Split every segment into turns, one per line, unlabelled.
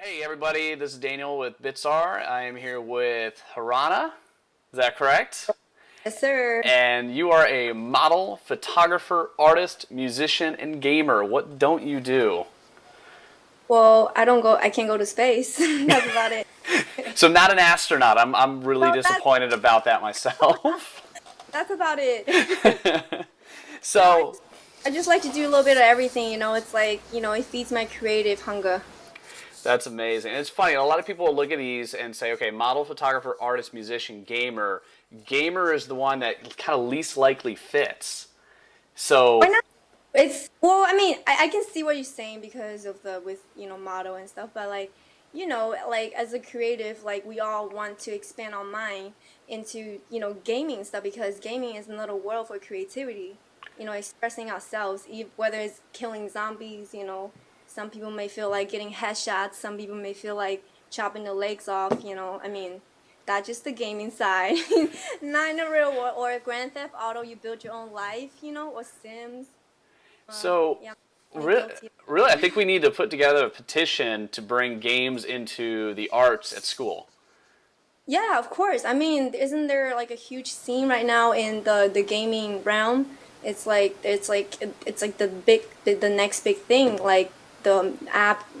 Hey everybody, this is Daniel with Bitsar. I am here with Harana. Is that correct?
Yes, sir.
And you are a model, photographer, artist, musician, and gamer. What don't you do?
Well, I can't go to space. That's about it.
So not an astronaut. I'm really
No, that's
disappointed about that myself.
that's about it. No,
So
I just like to do a little bit of everything, It's like, it feeds my creative hunger.
that's amazing. And it's funny, a lot of people will look at these and say, okay, model, photographer, artist, musician, gamer. Gamer is the one that kind of least likely fits.
Why
So
not? It's well, I mean, I can see what you're saying because of the with, motto and stuff, but like, like as a creative, like we all want to expand our mind into, gaming stuff because gaming is another world for creativity, expressing ourselves, whether it's killing zombies, some people may feel like getting headshots, some people may feel like chopping the legs off, I mean, that's just the gaming side. Not in the real world. Or Grand Theft Auto, you build your own life, or Sims.
So,
Yeah, I'm
re-
guilty of
really, I
that.
think we need to put together a petition to bring games into the arts at school.
Yeah, of course. I mean, isn't there like a huge scene right now in the gaming realm? It's like the next big thing, like the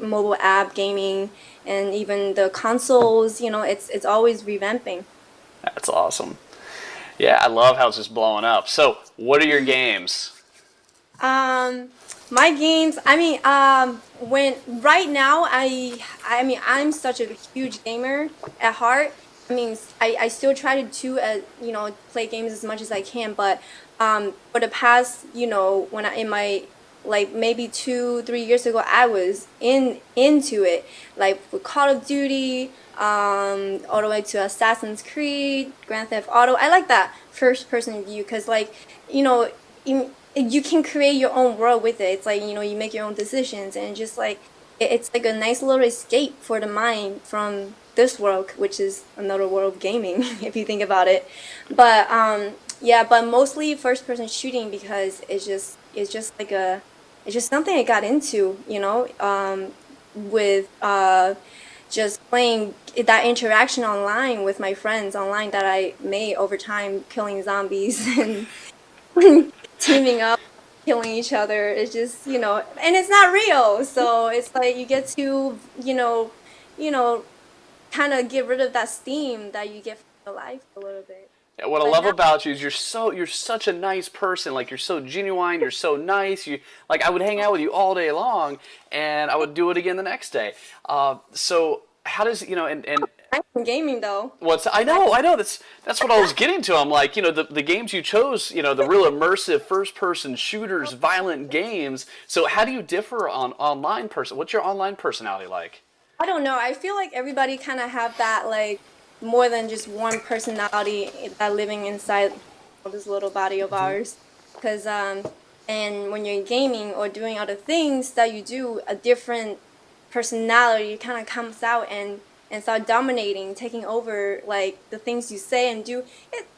mobile app gaming, and even the consoles. It's always revamping.
That's awesome. Yeah, I love how it's just blowing up. So, what are your games?
Um, my games, when right now I mean, I'm such a huge gamer at heart. I mean, I still try to play games as much as I can, but for the past, when I in my like maybe 2, 3 years ago, I was into it, like with Call of Duty, all the way to Assassin's Creed, Grand Theft Auto. I like that first person view because, like, you know, you can create your own world with it. It's like, you make your own decisions and just like it's like a nice little escape for the mind from this world, which is another world of gaming, if you think about it. But yeah, but mostly first person shooting because it's just like it's just something I got into, with just playing that interaction online with my friends online that I made over time, killing zombies and teaming up, killing each other. It's just, and it's not real. So it's like you get to, you know, kind of get rid of that steam that you get from your life a little bit.
Yeah, what I
But
love
now,
about you is you're such a nice person. Like you're so genuine. You're so nice. You like I would hang out with you all day long, and I would do it again the next day. So how does and
I'm gaming though.
what's
I
I know that's what I was getting to. I'm like the games you chose, the real immersive first person shooters, violent games. So how do you differ on online person? What's your online personality like?
I don't know. I feel like everybody kind of have that like more than just one personality that living inside this little body of ours. Because and when you're gaming or doing other things that you do, a different personality kind of comes out and start dominating, taking over like the things you say and do.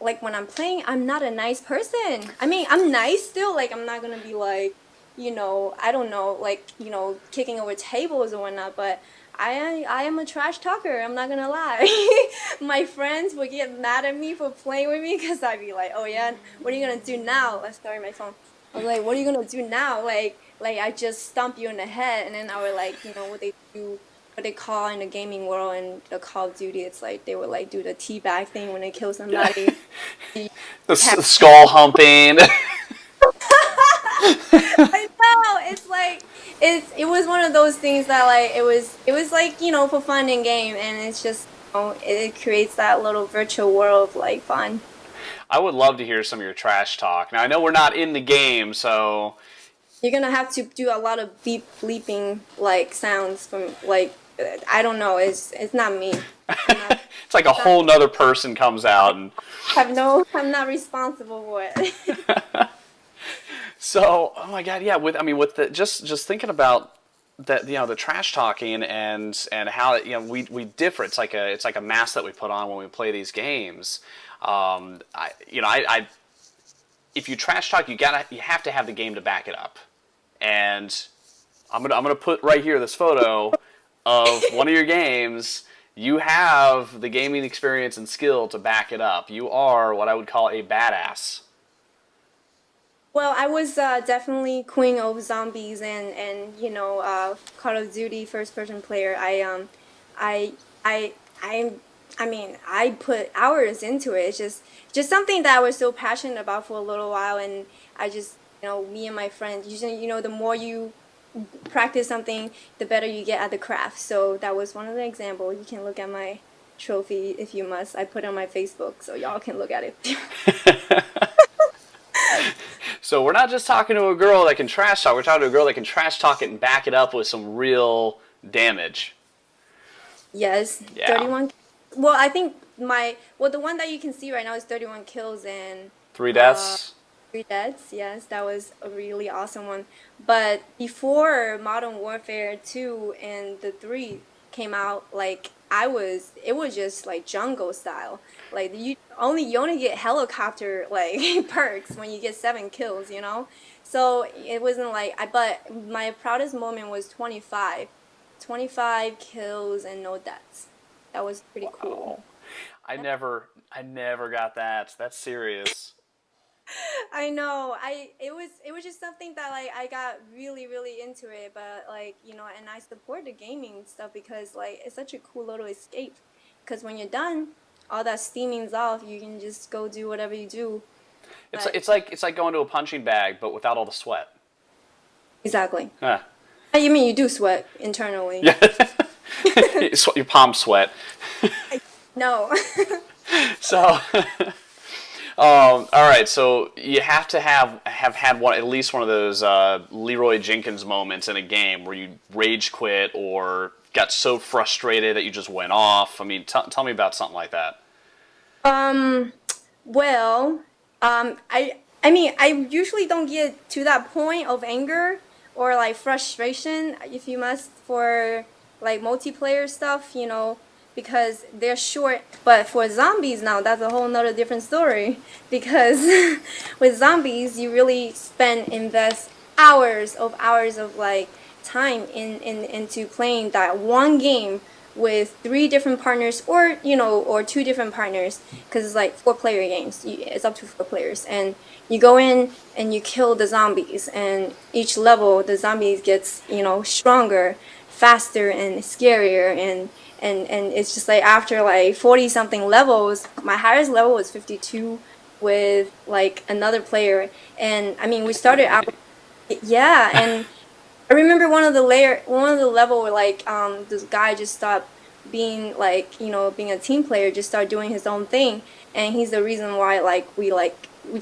Like when I'm playing, I'm not a nice person. I mean, I'm nice still. Like I'm not gonna be like, I don't know, like kicking over tables or whatnot, but. I am a trash talker. I'm not gonna lie. My friends would get mad at me for playing with me because I'd be like, "Oh yeah, what are you gonna do now?" Let's start my phone. I was like, "What are you gonna do now?" Like I just stomp you in the head, and then I would like, what they do, what they call in the gaming world and the Call of Duty. It's like they would like do the teabag thing when they kill somebody. You
The
tap
skull humping.
I know. It's like it was one of those things that like it was like, for fun and game and it's just it creates that little virtual world of like fun.
I would love to hear some of your trash talk. Now I know we're not in the game, so
You're gonna have to do a lot of beep bleeping like sounds from like I don't know, it's not me. I'm not,
it's like a
not
whole nother person comes out and
have no I'm not responsible for it.
so oh my god, yeah, with the just thinking about that, the trash talking and how we differ. It's like a mask that we put on when we play these games. I if you trash talk, you have to have the game to back it up. And I'm gonna put right here this photo of one of your games, you have the gaming experience and skill to back it up. You are what I would call a badass.
Well, I was definitely queen of zombies and Call of Duty first person player. I I I I mean I put hours into it. It's just something that I was so passionate about for a little while, and I just me and my friends usually the more you practice something, the better you get at the craft. So that was one of the examples. You can look at my trophy if you must. I put it on my Facebook so y'all can look at it.
So we're not just talking to a girl that can trash talk. We're talking to a girl that can trash talk it and back it up with some real damage.
Yes,
Yeah.
31. Well, I think the one that you can see right now is 31 kills and
Three
uh
deaths.
3 deaths. Yes, that was a really awesome one. But before Modern Warfare 2 and the 3 came out, like it was just like jungle style. Like you only get helicopter like perks when you get 7 kills. So it wasn't like but my proudest moment was 25 kills and no deaths. That was pretty cool.
Wow. I never got that. That's serious.
I know. It was just something that like I got really really into it, but like and I support the gaming stuff because like it's such a cool little escape. Because when you're done, all that steaming's off. You can just go do whatever you do.
It's
But
it's like going to a punching bag, but without all the sweat.
exactly.
Huh.
You mean you do sweat internally?
Yeah. Your palms sweat.
No.
So, all right. So you have to have had one at least one of those Leroy Jenkins moments in a game where you rage quit or got so frustrated that you just went off. I mean, tell me about something like that.
Um, well, I mean, I usually don't get to that point of anger or like frustration, if you must, for like multiplayer stuff, because they're short. But for zombies now, that's a whole nother different story. Because with zombies, you really invest hours of like time into playing that one game with 3 different partners or 2 different partners because it's like 4 player games. It's up to 4 players, and you go in and you kill the zombies, and each level the zombies gets stronger, faster, and scarier, and it's just like after like 40 something levels, my highest level was 52 with like another player, and I mean we started out, yeah, and I remember one of the level where like this guy just stopped being like being a team player, just started doing his own thing, and he's the reason why like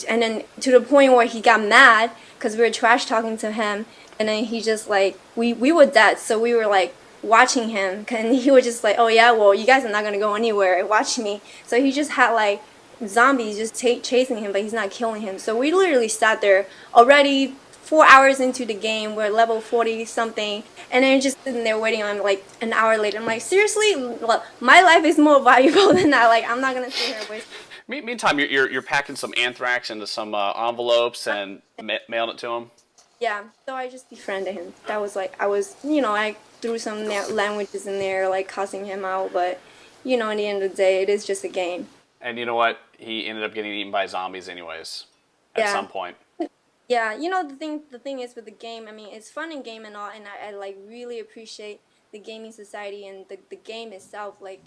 and then to the point where he got mad because we were trash talking to him, and then he just like we were dead, so we were like watching him, and he was just like, oh yeah, well you guys are not gonna go anywhere, watch me. So he just had like zombies just chasing him, but he's not killing him. So we literally sat there already 4 hours into the game. We're level 40 something, and then just sitting there waiting on like an hour later. I'm like, seriously, look, my life is more valuable than that. Like, I'm not gonna sit here waste.
Meantime, you're packing some anthrax into some envelopes and mailing it to him.
Yeah, so I just befriended him. That was like I threw some languages in there, like cussing him out, but in the end of the day, it is just a game.
And you know what? He ended up getting eaten by zombies anyways. At
Yeah.
some point.
Yeah, the thing is with the game, I mean, it's fun in game and all, and I like really appreciate the gaming society and the game itself, like,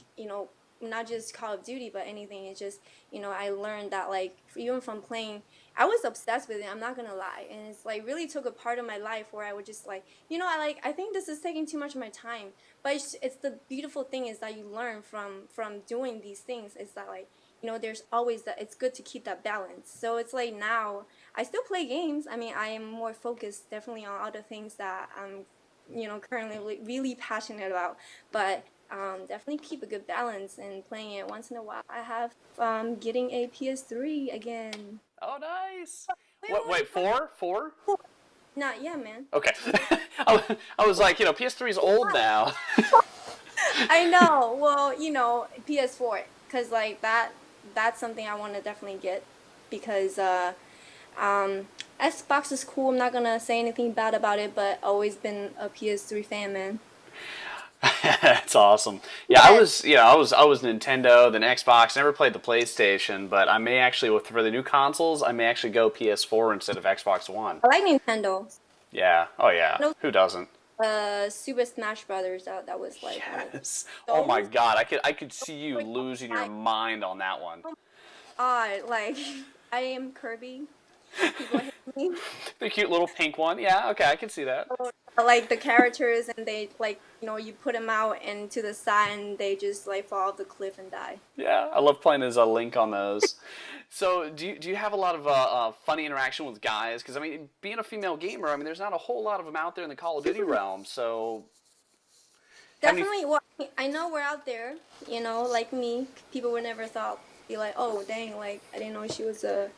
not just Call of Duty, but anything. It's just, I learned that like even from playing, I was obsessed with it, I'm not gonna lie. And it's like really took a part of my life where I would just like, I think this is taking too much of my time. But it's the beautiful thing is that you learn from doing these things. It's that like, there's always that it's good to keep that balance. So it's like now I still play games. I mean, I am more focused definitely on other things that I'm, currently really passionate about. But definitely keep a good balance and playing it once in a while. I have getting a PS3 again.
Oh, nice.
Wait,
What? Wait, four? Four?
what? Not yeah, man.
Okay. I was like, PS3 is old now.
I know. Well, PS4, because like that's something I want to definitely get because um Xbox is cool. I'm not gonna say anything bad about it, but always been a PS3 fan, man.
That's awesome. Yeah,
Yes,
I was Nintendo, then Xbox. Never played the PlayStation, but I may actually for the new consoles, I may actually go PS4 instead of Xbox One.
I like Nintendo.
Yeah. Oh yeah.
No,
Who doesn't?
Super Smash Brothers. That was like one of
Yes. Oh my
those.
God, I could see you
Like,
losing your
I,
mind on that one.
oh my God, like I am Kirby. People hate me.
The cute little pink one. Yeah. Okay, I can see that.
Like the characters, and they like you put them out and to the side, and they just like fall off the cliff and die.
Yeah, I love playing as a Link on those. So, do you have a lot of funny interaction with guys? Because I mean, being a female gamer, I mean, there's not a whole lot of them out there in the Call of Duty realm. So, have any?
Definitely. Well, I know we're out there. Like me, people would never thought be like, oh dang, like I didn't know she was a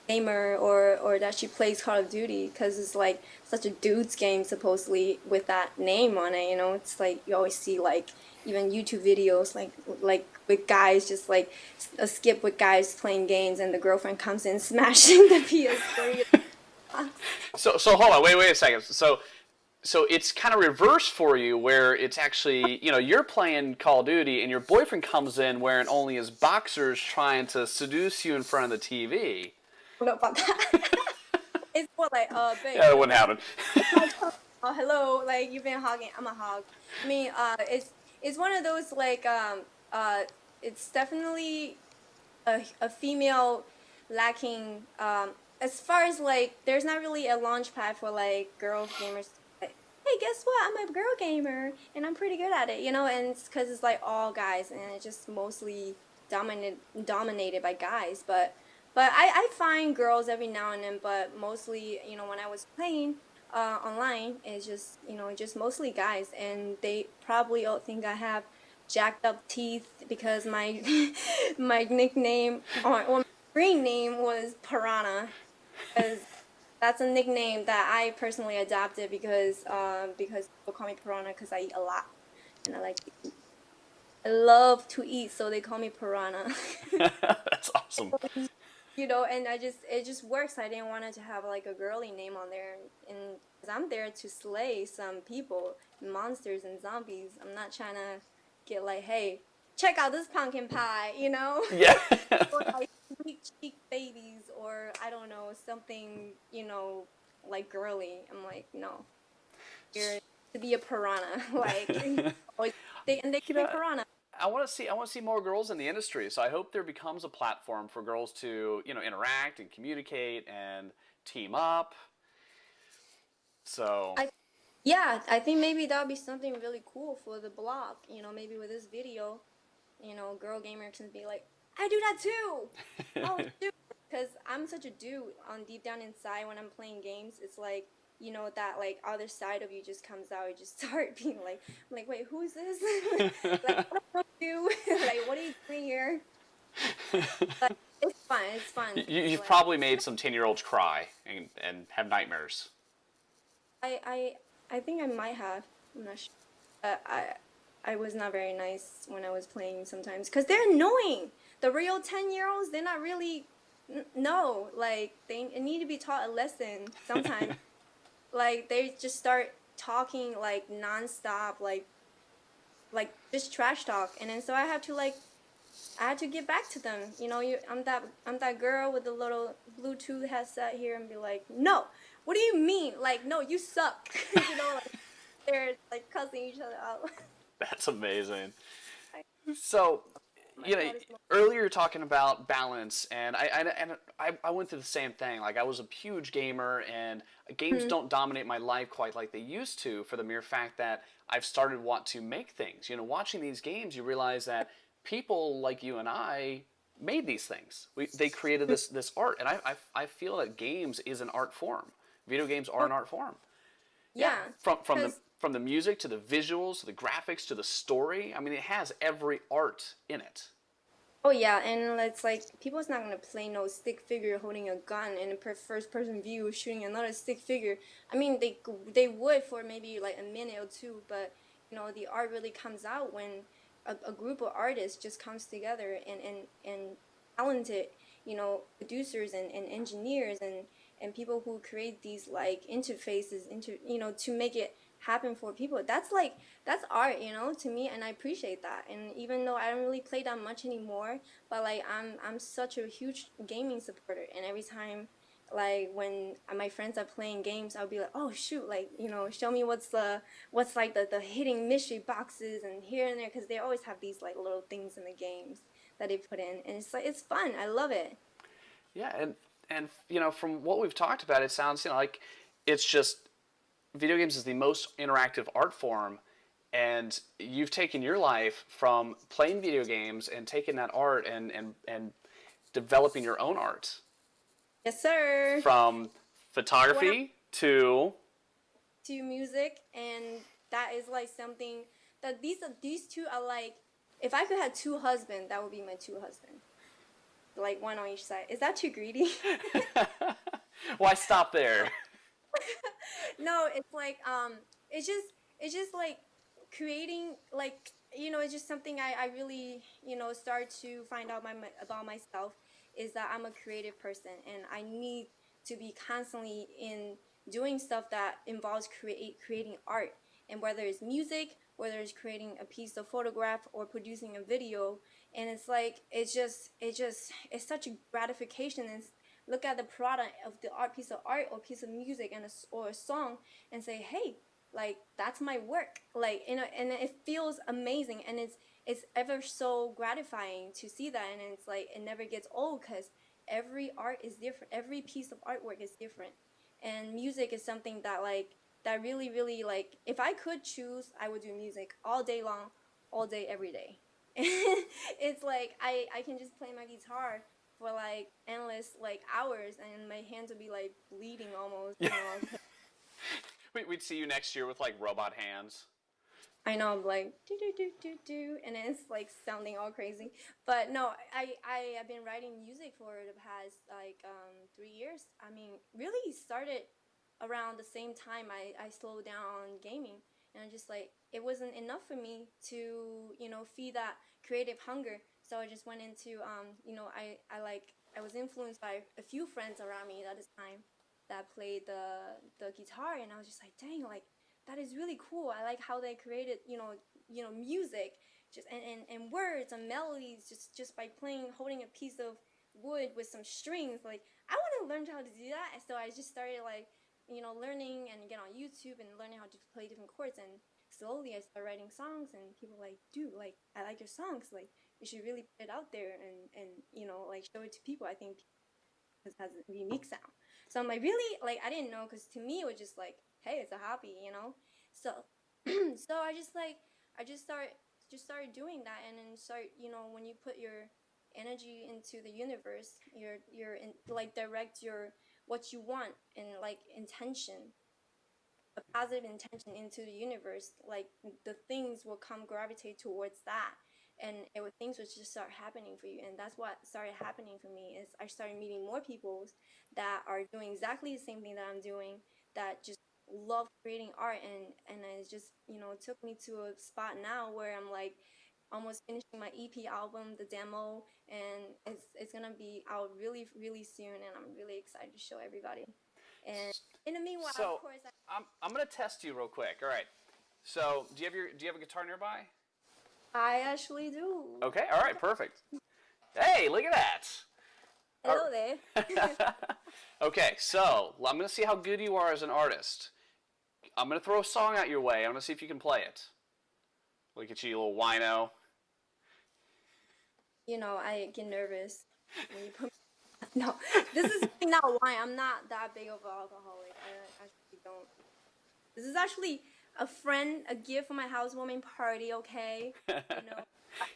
gamer or that she plays Call of Duty because it's like such a dude's game supposedly with that name on it. It's like you always see like even YouTube videos like with guys just like a skip with guys playing games and the girlfriend comes in smashing the PS3.
So hold on, wait a second. So it's kind of reversed for you, where it's actually you're playing Call of Duty and your boyfriend comes in wearing only his boxers, trying to seduce you in front of the TV.
No, about that. It's more like, babe,
Yeah, that wouldn't happen.
oh, hello, like you've been hogging. I'm a hog. I mean, it's one of those like it's definitely a female lacking as far as like there's not really a launch pad for like girl gamers. Like, hey, guess what? I'm a girl gamer and I'm pretty good at it, and it's because it's like all guys and it's just mostly dominated by guys, but I find girls every now and then, but mostly, when I was playing online, it's just mostly guys, and they probably all think I have jacked up teeth because my my nickname or my screen name was Piranha, because that's a nickname that I personally adopted because people call me Piranha because I eat a lot and I love to eat, so they call me Piranha.
That's awesome.
And it just works. I didn't want it to have like a girly name on there, and because I'm there to slay some people, monsters and zombies. I'm not trying to get like, hey, check out this pumpkin pie,
Yeah.
or like sweet cheek babies, or I don't know something, like girly. I'm like, no, you're to be a piranha, like, always, they
you
call me
know,
piranha.
I want to see more girls in the industry. So I hope there becomes a platform for girls to interact and communicate and team up. So
I Yeah, I think maybe that would be something really cool for the blog. Maybe with this video, girl gamers can be like, I do that too. Oh, shoot. Because I'm such a dude on deep down inside when I'm playing games. It's like, that like other side of you just comes out. You just start being like, I'm like, wait, who is this? Like, what do you like, what are you doing here? But it's fun. It's fun.
you've
Like,
probably made some 10-year-olds cry and have nightmares.
I, I think I might have. I'm not sure. I was not very nice when I was playing sometimes because they're annoying. The real 10-year-olds, they're not really. No, like they need to be taught a lesson sometimes. Like they just start talking like nonstop, like just trash talk, and then so I had to get back to them. I'm that girl with the little Bluetooth headset here and be like, no, what do you mean? Like, no, you suck. Like, they're like cussing each other out.
That's amazing.
I,
So,
my
you know,
throat is
earlier you're talking about balance, and I went through the same thing. Like I was a huge gamer, and games
Mhm.
don't dominate my life quite like they used to, for the mere fact that I've started want to make things. Watching these games, you realize that people like you and I made these things. They created this art, and I feel that games is an art form. Video games are
Oh,
an art form. Yeah,
yeah,
from the
because
from the music to the visuals to the graphics to the story. I mean, it has every art in it.
oh yeah, and it's like people's not gonna play no stick figure holding a gun in a first person view shooting another stick figure. I mean, they would for maybe like a minute or two, but the art really comes out when a group of artists just comes together and talented producers and engineers and people who create these like interfaces to make it happen for people. That's like that's art, to me, and I appreciate that. And even though I don't really play that much anymore, but like I'm such a huge gaming supporter, and every time like when my friends are playing games, I'll be like, oh shoot, like show me what's like the hidden mystery boxes and here and there, because they always have these like little things in the games that they put in, and it's like it's fun. I love it.
Yeah, and from what we've talked about, it sounds like it's just video games is the most interactive art form, and you've taken your life from playing video games and taking that art and developing your own art
Yes, sir.
from
When
photography to
to music, and that is like something that these two are like, if I could have two husbands, that would be my two husbands, like one on each side. Is that too greedy?
why stop there?
No, it's like it's just like creating, like it's just something I really start to find out about myself, is that I'm a creative person, and I need to be constantly in doing stuff that involves creating art, and whether it's music, whether it's creating a piece of photograph or producing a video. And it's like it's such a gratification, and look at the product of the art, piece of art or piece of music, and or a song, and say, hey, like that's my work, like and it feels amazing, and it's ever so gratifying to see that. And it's like it never gets old, because every art is different, every piece of artwork is different. And music is something that like that really really, like if I could choose, I would do music all day long, all day every day. It's like I can just play my guitar for like endless like hours, and my hands would be like bleeding almost.
We'd see you next year with like robot hands.
I know, I'm like do do do do do, and it's like sounding all crazy. But no, I have been writing music for the past like 3 years. I mean, really started around the same time I slowed down on gaming, and I just like it wasn't enough for me to feed that creative hunger. So I just went into I was influenced by a few friends around me at this time that played the guitar, and I was just like, dang, like that is really cool. I like how they created, music, just and words and melodies, just by playing, holding a piece of wood with some strings. Like I want to learn how to do that. And so I just started like, learning and get on YouTube and learning how to play different chords. And slowly I started writing songs, and people like, dude, like I like your songs. Like you should really put it out there and like show it to people. I think it has a unique sound. So I'm like, really? Like I didn't know, because to me it was just like, hey, it's a hobby. So so I just started doing that, and then start, when you put your energy into the universe, like direct your what you want, and like intention, a positive intention into the universe, like the things will come gravitate towards that, and things will just start happening for you. And that's what started happening for me, is I started meeting more people that are doing exactly the same thing that I'm doing, that just love creating art. And it just took me to a spot now where I'm like almost finishing my EP album, the demo, and it's gonna be out really really soon, and I'm really excited to show everybody. And in the meanwhile, of
So
course,
I'm gonna test you real quick. All right. So do you have a guitar nearby?
I actually do.
Okay. All right. Perfect. Hey, look at that.
Hello there.
Okay. So I'm gonna see how good you are as an artist. I'm gonna throw a song out your way. I'm gonna see if you can play it. Look at you, little wino.
I get nervous when you put me. No, this is really not why I'm not that big of an alcoholic. I actually don't. This is actually a friend, a gift for my housewarming party. Okay, you know,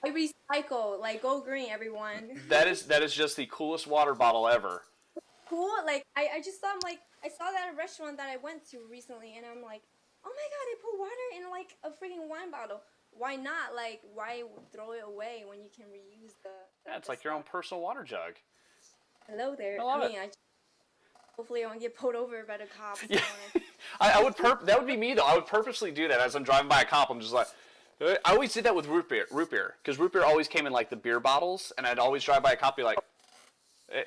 I recycle. Like, go green, everyone.
That is just the coolest water bottle ever.
Cool. Like, I just saw, like, I saw that at a restaurant that I went to recently, and I'm like, oh my god, they put water in like a freaking wine bottle. Why not? Like, why throw it away when you can reuse
Yeah, it's
the
like your own
stuff?
personal water jug.
Hello
I
there. I
love it.
mean, hopefully I won't get pulled over by the cops.
Yeah, I would that would be me though. I would purposely do that as I'm driving by a cop. I'm just like, I always did that with root beer, because root beer always came in like the beer bottles, and I'd always drive by a cop, and be like, eh,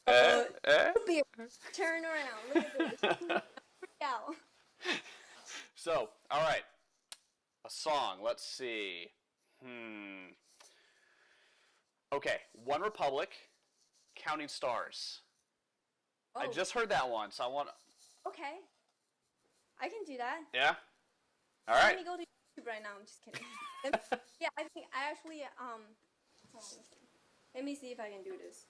Uh,
eh.
beer. Turn around. Look at this. Freak out.
So, all right, a song. Let's see. Okay, One Republic, Counting Stars. I
Oh,
just heard that one, so I want.
okay. I can do that.
Yeah. All
Let
right.
me go to YouTube right now. I'm just kidding. Yeah, I think I actually hold on, let me see if I can do this.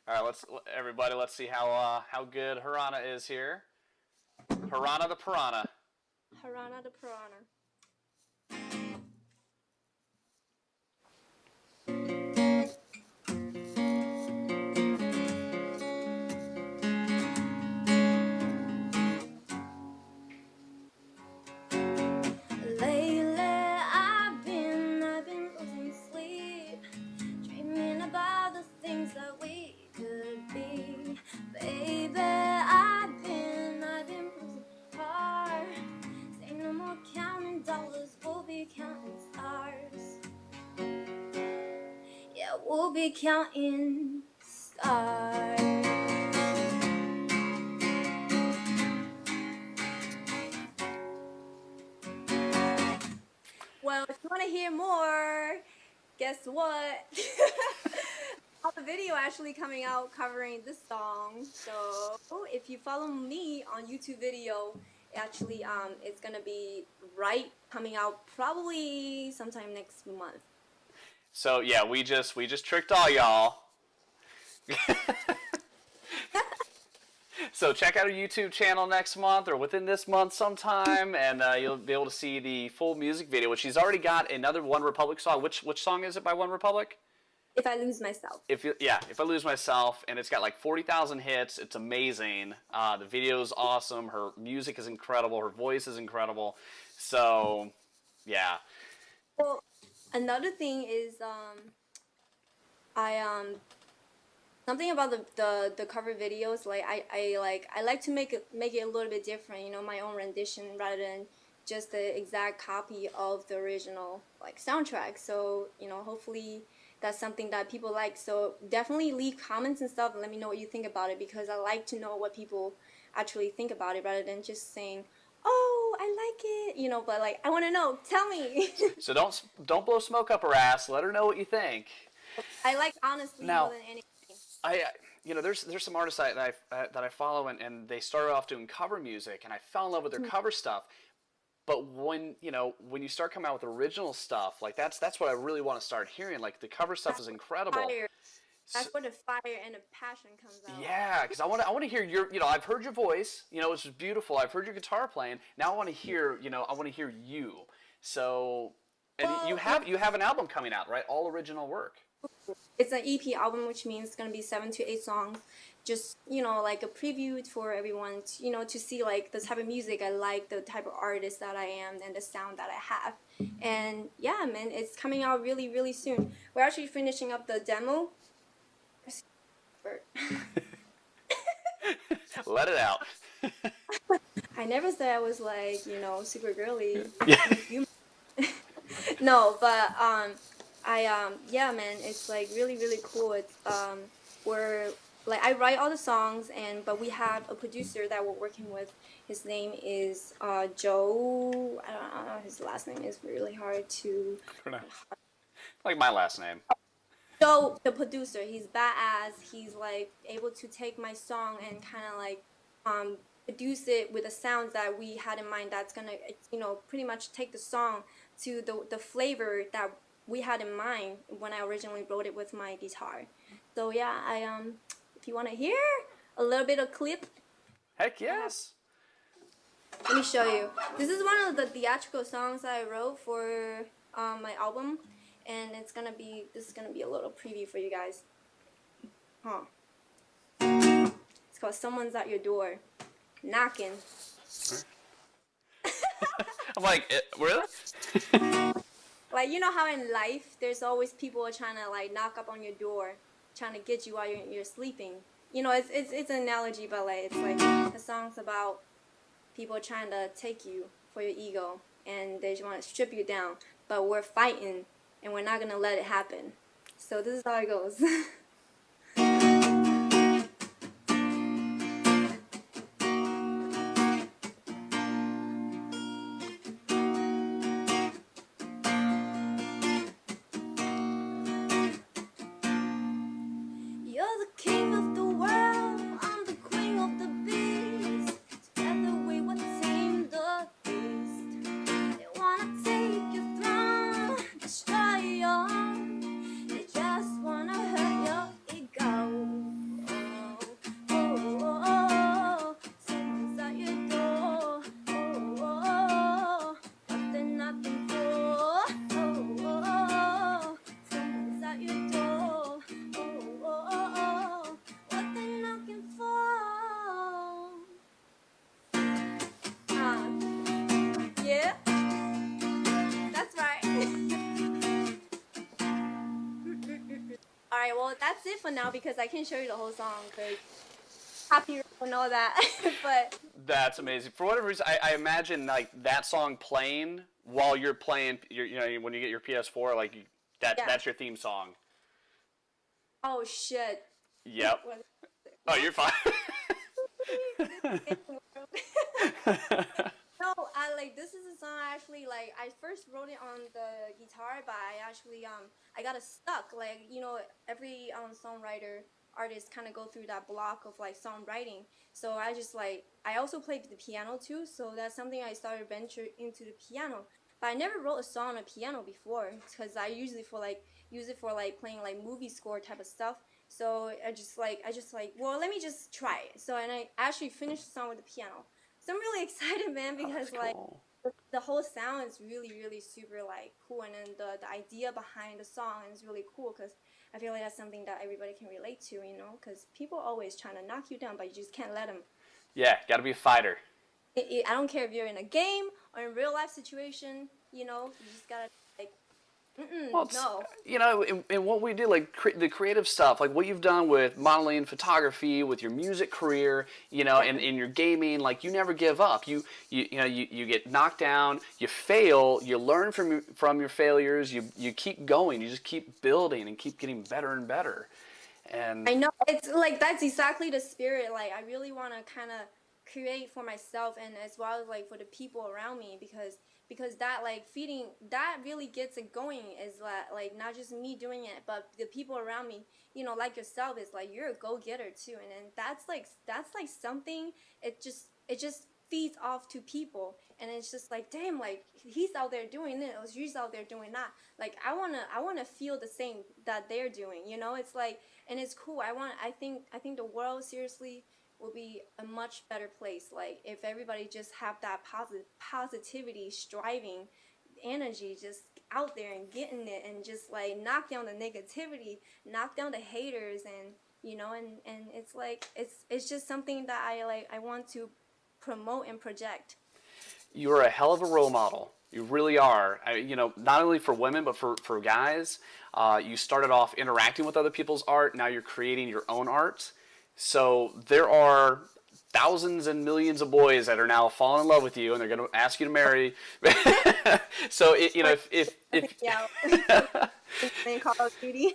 All right. Everybody. Let's see how good Harana is here. Harana the Piranha.
Harana the Piranha. Lately, I've been losing sleep, dreaming about the things that we could be. Baby, I've been losing heart. Say no more counting dollars, we'll be counting stars. Yeah, we'll be counting stars. Well, if you want to hear more, guess what? I have a video actually coming out covering this song. So if you follow me on YouTube video, actually it's gonna be coming out probably sometime next month.
So yeah, we just tricked all y'all. So check out our YouTube channel next month or within this month sometime, and you'll be able to see the full music video. Which she's already got another One Republic song. Which song is it by One Republic?
If I Lose Myself.
If I Lose Myself, and it's got like 40,000 hits. It's amazing. The video is awesome. Her music is incredible. Her voice is incredible. So, yeah.
Well, another thing is I something about the cover videos, like I like to make it a little bit different, you know, my own rendition rather than just the exact copy of the original like soundtrack. So, you know, hopefully that's something that people like. So definitely leave comments and stuff and let me know what you think about it, because I like to know what people actually think about it rather than just saying, "Oh, I like it," you know, but like I want to know, tell me.
So don't blow smoke up her ass. Let her know what you think.
I like honesty
Now,
more than anything.
there's some artists that I follow, and they started off doing cover music, and I fell in love with their cover stuff. But when you start coming out with original stuff, like that's what I really want to start hearing. Like the cover stuff is incredible.
Fire. That's where the fire and the passion comes out.
Yeah, because I want to hear your, I've heard your voice, it's just beautiful. I've heard your guitar playing. Now I want to hear, you. So, and
Well,
you have an album coming out, right? All original work.
It's an EP album, which means it's gonna be 7 to 8 songs. Just like a preview for everyone, to see like the type of music I like, the type of artist that I am, and the sound that I have. And yeah, man, it's coming out really, really soon. We're actually finishing up the demo.
Let it out.
I never said I was like super girly.
Yeah.
No, but yeah, man, it's like really, really cool. It's we're like I write all the songs, but we have a producer that we're working with. His name is Joe. I don't know. His last name is really hard to.
Like my last name.
Joe, the producer, he's badass. He's like able to take my song and kind of like produce it with the sounds that we had in mind. That's gonna pretty much take the song to the flavor that we had in mind when I originally wrote it with my guitar. So yeah, I if you want to hear a little bit of clip,
Heck yes.
let me show you. This is one of the theatrical songs that I wrote for my album, and this is gonna be a little preview for you guys. It's called "Someone's at Your Door, Knocking."
I'm like, really?
Like, you know how in life there's always people trying to like knock up on your door, trying to get you while you're sleeping. It's an analogy, but like it's like the song's about people trying to take you for your ego, and they just want to strip you down. But we're fighting, and we're not gonna let it happen. So this is how it goes. right, well, that's it for now because I can show you the whole song because copyright and all that. But
That's amazing. For whatever reason, I imagine like that song playing while you're playing. You know, when you get your PS4, like
yeah.
that's your theme song.
Oh shit.
Yep.
What?
Oh, you're fine.
No, I like this is a song I actually like. I first wrote it on the guitar, but I actually I got it stuck. Like every songwriter artist kind of go through that block of like songwriting. So I just like I also played the piano too. So that's something I started venture into the piano. But I never wrote a song on a piano before because I usually for like use it for like playing like movie score type of stuff. So I just like well let me just try it. So and I actually finished the song with the piano. So I'm really excited, man,
Oh, that's
because like
cool.
the whole sound is really, really super like cool, and then the idea behind the song is really cool because I feel like that's something that everybody can relate to, because people always trying to knock you down, but you just can't let them.
Yeah, got to be a fighter.
I don't care if you're in a game or in real life situation, you just gotta like,
Well, it's,
no,
in what we do, like the creative stuff, like what you've done with modeling, photography, with your music career,
yeah,
and in your gaming, like you never give up. You get knocked down, you fail, you learn from your failures, you keep going, you just keep building and keep getting better and better. And
I know it's like that's exactly the spirit. Like I really want to kind of create for myself and as well as like for the people around me because that like feeding that really gets it going is that like not just me doing it but the people around me, like yourself is like you're a go-getter too and then that's like something it just feeds off to people and it's just like damn like he's out there doing this or she's out there doing that like I want to feel the same that they're doing it's like and it's cool. I think the world seriously will be a much better place. Like if everybody just have that positivity, striving, energy just out there and getting it and just like knock down the negativity, knock down the haters and it's like it's just something that I want to promote and project.
you're a hell of a role model. You really are. Not only for women but for guys. You started off interacting with other people's art. Now you're creating your own art. So there are thousands and millions of boys that are now falling in love with you, and they're going to ask you to marry. So if
Yeah. Playing Call of Duty.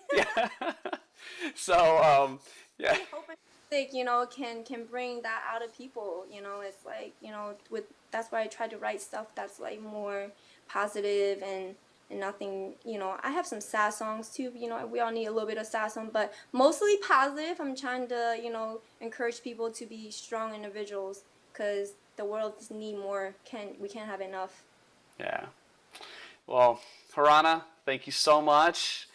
so yeah.
Really hoping music, can bring that out of people. It's like, with that's why I try to write stuff that's like more positive and nothing, I have some sad songs too, we all need a little bit of sad song, but mostly positive. I'm trying to, encourage people to be strong individuals because the world just need more. We can't have enough.
Yeah. Well, Harana, thank you so much.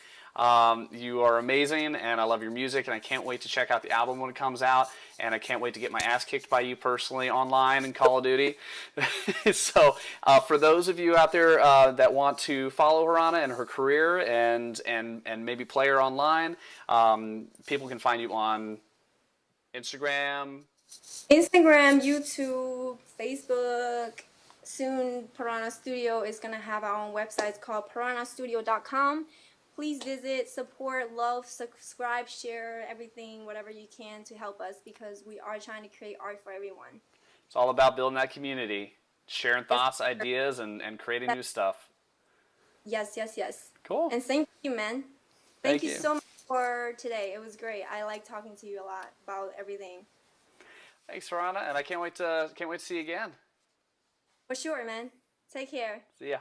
You are amazing, and I love your music, and I can't wait to check out the album when it comes out, and I can't wait to get my ass kicked by you personally online in Call of Duty. So, for those of you out there that want to follow Harana and her career and maybe play her online, people can find you on Instagram.
Instagram, YouTube, Facebook. Soon, Piranha Studio is going to have our own website. It's called piranhastudio.com. Please visit, support, love, subscribe, share everything, whatever you can to help us because we are trying to create art for everyone.
It's all about building that community, sharing
Yes,
thoughts, ideas, and creating new stuff.
yes, yes, yes.
Cool.
And thank you, man. Thank
Thank
you
you.
so much for today. It was great. I like talking to you a lot about everything.
Thanks, Harana, and I can't wait to see you again.
For sure, man. Take care.
See ya.